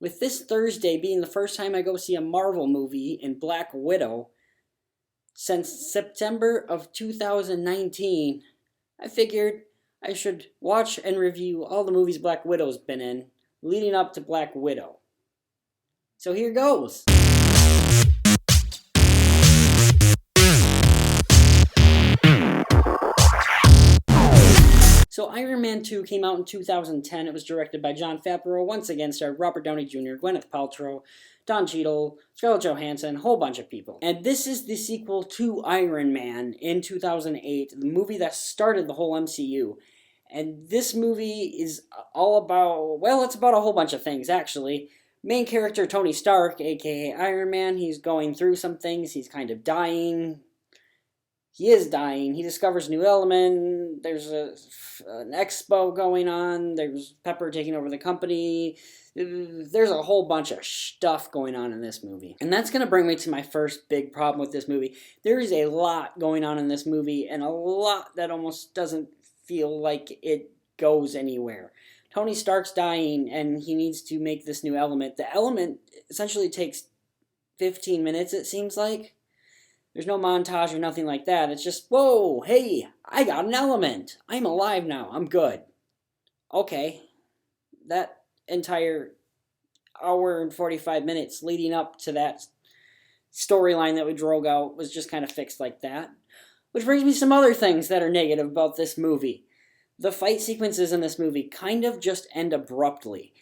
With this Thursday being the first time I go see a Marvel movie in Black Widow since September of 2019, I figured I should watch and review all the movies Black Widow's been in leading up to Black Widow. So here goes. So Iron Man 2 came out in 2010. It was directed by Jon Favreau. Once again, starred Robert Downey Jr., Gwyneth Paltrow, Don Cheadle, Scarlett Johansson, a whole bunch of people. And this is the sequel to Iron Man in 2008, the movie that started the whole MCU. And this movie is all about, well, it's about a whole bunch of things, actually. Main character Tony Stark, aka Iron Man, he's going through some things. He's kind of dying. He is dying. He discovers a new element. There's an expo going on. There's Pepper taking over the company. There's a whole bunch of stuff going on in this movie. And that's going to bring me to my first big problem with this movie. There is a lot going on in this movie, and a lot that almost doesn't feel like it goes anywhere. Tony Stark's dying, and he needs to make this new element. The element essentially takes 15 minutes, it seems like. There's no montage or nothing like that. It's just, whoa, hey, I got an element. I'm alive now. I'm good. Okay. That entire hour and 45 minutes leading up to that storyline that we drove out was just kind of fixed like that. Which brings me to some other things that are negative about this movie. The fight sequences in this movie kind of just end abruptly.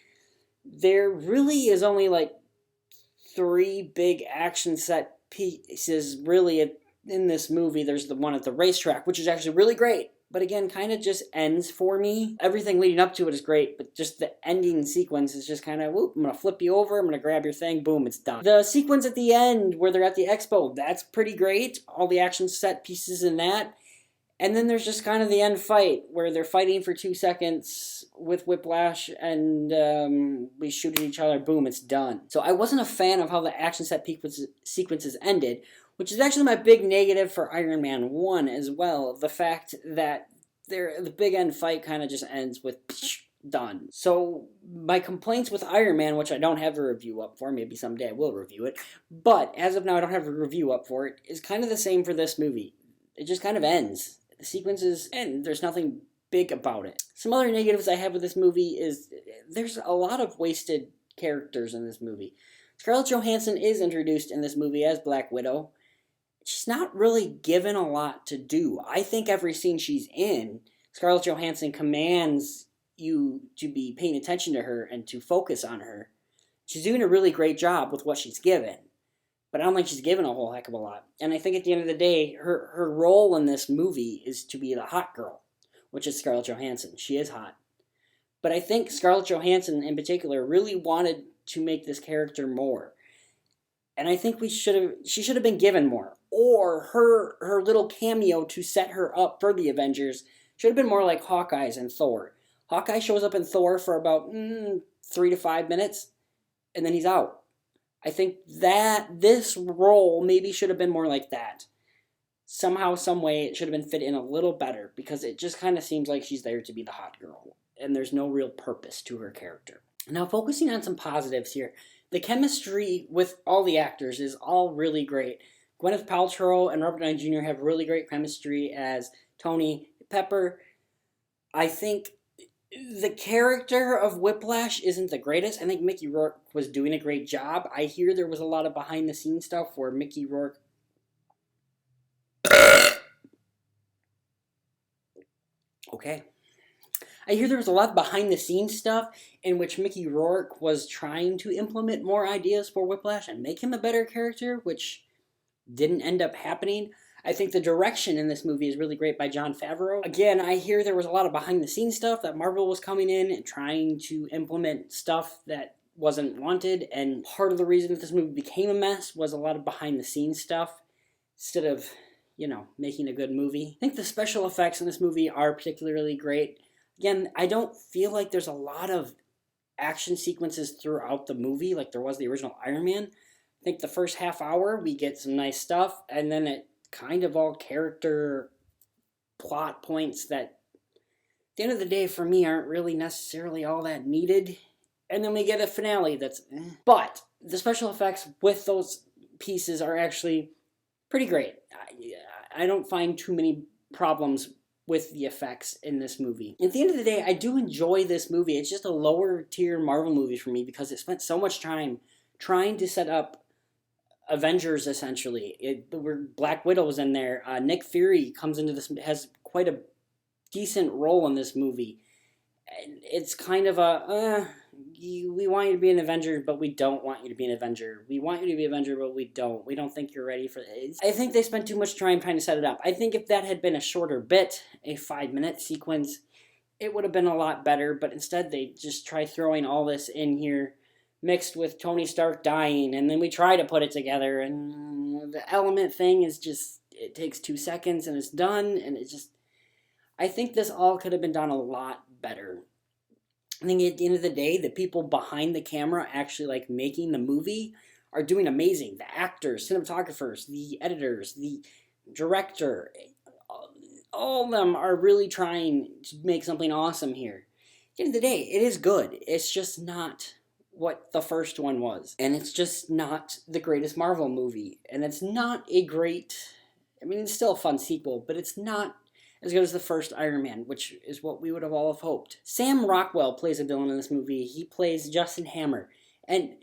There really is only like 3 big action set pieces really in this movie. There's the one at the racetrack, which is actually really great, but again, kind of just ends for me. Everything leading up to it is great, but just the ending sequence is just kind of, whoop, I'm going to flip you over, I'm going to grab your thing, boom, it's done. The sequence at the end where they're at the expo, that's pretty great. All the action set pieces in that. And then there's just kind of the end fight where they're fighting for 2 seconds with Whiplash and we shoot at each other, boom, it's done. So I wasn't a fan of how the action set sequences ended, which is actually my big negative for Iron Man 1 as well. The fact that the big end fight kind of just ends with done. So my complaints with Iron Man, which I don't have a review up for, maybe someday I will review it, but as of now I don't have a review up for it, is kind of the same for this movie. It just kind of ends. The sequences end. There's nothing big about it. Some other negatives I have with this movie is there's a lot of wasted characters in this movie. Scarlett Johansson is introduced in this movie as Black Widow. She's not really given a lot to do. I think every scene she's in, Scarlett Johansson commands you to be paying attention to her and to focus on her. She's doing a really great job with what she's given. But I don't think she's given a whole heck of a lot. And I think at the end of the day, her role in this movie is to be the hot girl, which is Scarlett Johansson. She is hot. But I think Scarlett Johansson in particular really wanted to make this character more. And I think she should have been given more. Or her little cameo to set her up for the Avengers should have been more like Hawkeye's in Thor. Hawkeye shows up in Thor for about 3 to 5 minutes, and then he's out. I think that this role maybe should have been more like that. Somehow, some way, it should have been fit in a little better, because it just kind of seems like she's there to be the hot girl, and there's no real purpose to her character. Now, focusing on some positives here, the chemistry with all the actors is all really great. Gwyneth Paltrow and Robert Downey Jr. have really great chemistry as Tony, Pepper. I think the character of Whiplash isn't the greatest. I think Mickey Rourke was doing a great job. I hear there was a lot of behind-the-scenes stuff where Mickey Rourke... Okay. I hear there was a lot of behind-the-scenes stuff in which Mickey Rourke was trying to implement more ideas for Whiplash and make him a better character, which didn't end up happening. I think the direction in this movie is really great by Jon Favreau. Again, I hear there was a lot of behind-the-scenes stuff that Marvel was coming in and trying to implement stuff that wasn't wanted, and part of the reason that this movie became a mess was a lot of behind-the-scenes stuff instead of, making a good movie. I think the special effects in this movie are particularly great. Again, I don't feel like there's a lot of action sequences throughout the movie like there was the original Iron Man. I think the first half hour we get some nice stuff, and then it kind of all character plot points that at the end of the day for me aren't really necessarily all that needed And then we get a finale that's But the special effects with those pieces are actually pretty great. I don't find too many problems with the effects in this movie. At the end of the day, I do enjoy this movie. It's just a lower tier Marvel movie for me because it spent so much time trying to set up Avengers, essentially. Black Widow's in there. Nick Fury comes into this, has quite a decent role in this movie. And it's kind of we want you to be an Avenger, but we don't want you to be an Avenger. We want you to be an Avenger, but we don't. We don't think you're ready for it. I think they spent too much time trying to set it up. I think if that had been a shorter bit, a 5-minute sequence, it would have been a lot better, but instead they just try throwing all this in here, mixed with Tony Stark dying, and then we try to put it together, and the element thing is just, it takes 2 seconds, and it's done, and it just, I think this all could have been done a lot better. I think at the end of the day, the people behind the camera actually like making the movie are doing amazing. The actors, cinematographers, the editors, the director, all of them are really trying to make something awesome here. At the end of the day, it is good. It's just not what the first one was. And it's just not the greatest Marvel movie. And it's not a great, I mean, it's still a fun sequel, but it's not as good as the first Iron Man, which is what we would have all have hoped. Sam Rockwell plays a villain in this movie. He plays Justin Hammer. And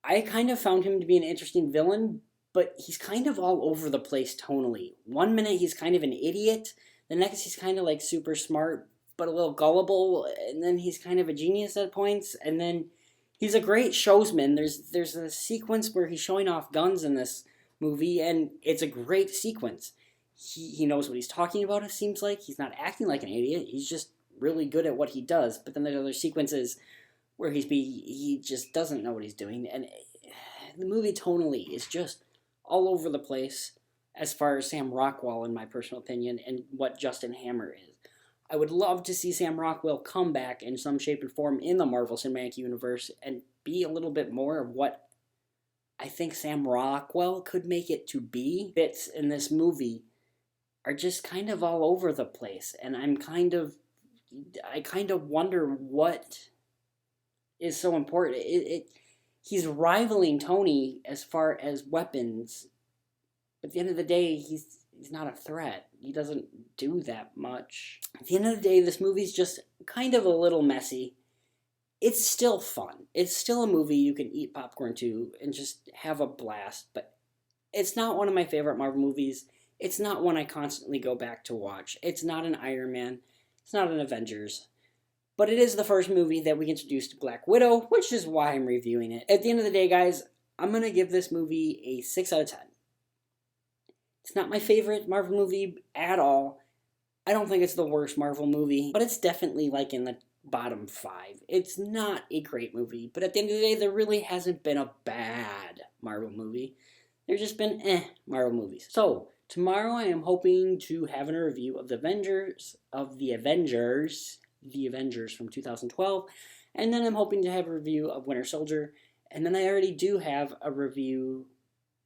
I kind of found him to be an interesting villain, but he's kind of all over the place tonally. One minute he's kind of an idiot, the next he's kind of like super smart, but a little gullible, and then he's kind of a genius at points, and then he's a great showsman. There's a sequence where he's showing off guns in this movie, and it's a great sequence. He knows what he's talking about, it seems like. He's not acting like an idiot. He's just really good at what he does. But then there's other sequences where he just doesn't know what he's doing. And the movie tonally is just all over the place as far as Sam Rockwell, in my personal opinion, and what Justin Hammer is. I would love to see Sam Rockwell come back in some shape and form in the Marvel Cinematic Universe and be a little bit more of what I think Sam Rockwell could make it to be. Bits in this movie are just kind of all over the place, and I kind of wonder what is so important. He's rivaling Tony as far as weapons, but at the end of the day, he's not a threat. He doesn't do that much. At the end of the day, this movie's just kind of a little messy. It's still fun. It's still a movie you can eat popcorn to and just have a blast, but it's not one of my favorite Marvel movies. It's not one I constantly go back to watch. It's not an Iron Man. It's not an Avengers. But it is the first movie that we introduced to Black Widow, which is why I'm reviewing it. At the end of the day, guys, I'm going to give this movie a 6 out of 10. It's not my favorite Marvel movie at all. I don't think it's the worst Marvel movie, but it's definitely like in the bottom 5. It's not a great movie, but at the end of the day, there really hasn't been a bad Marvel movie. There's just been Marvel movies. So, tomorrow I am hoping to have a review of the Avengers from 2012, and then I'm hoping to have a review of Winter Soldier, and then I already do have a review,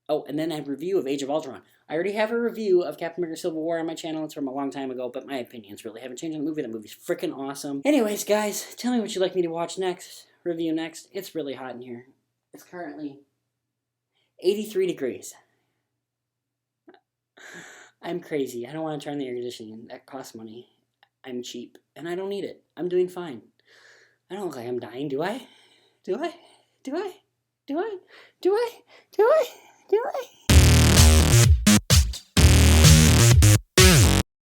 and then I have a review of Age of Ultron. I already have a review of Captain America Civil War on my channel. It's from a long time ago, but my opinions really haven't changed on the movie. The movie's freaking awesome. Anyways, guys, tell me what you'd like me to watch next, review next. It's really hot in here. It's currently 83 degrees. I'm crazy. I don't want to turn the air conditioning. That costs money. I'm cheap, and I don't need it. I'm doing fine. I don't look like I'm dying, do I? Do I? Do I? Do I? Do I? Do I? Do I?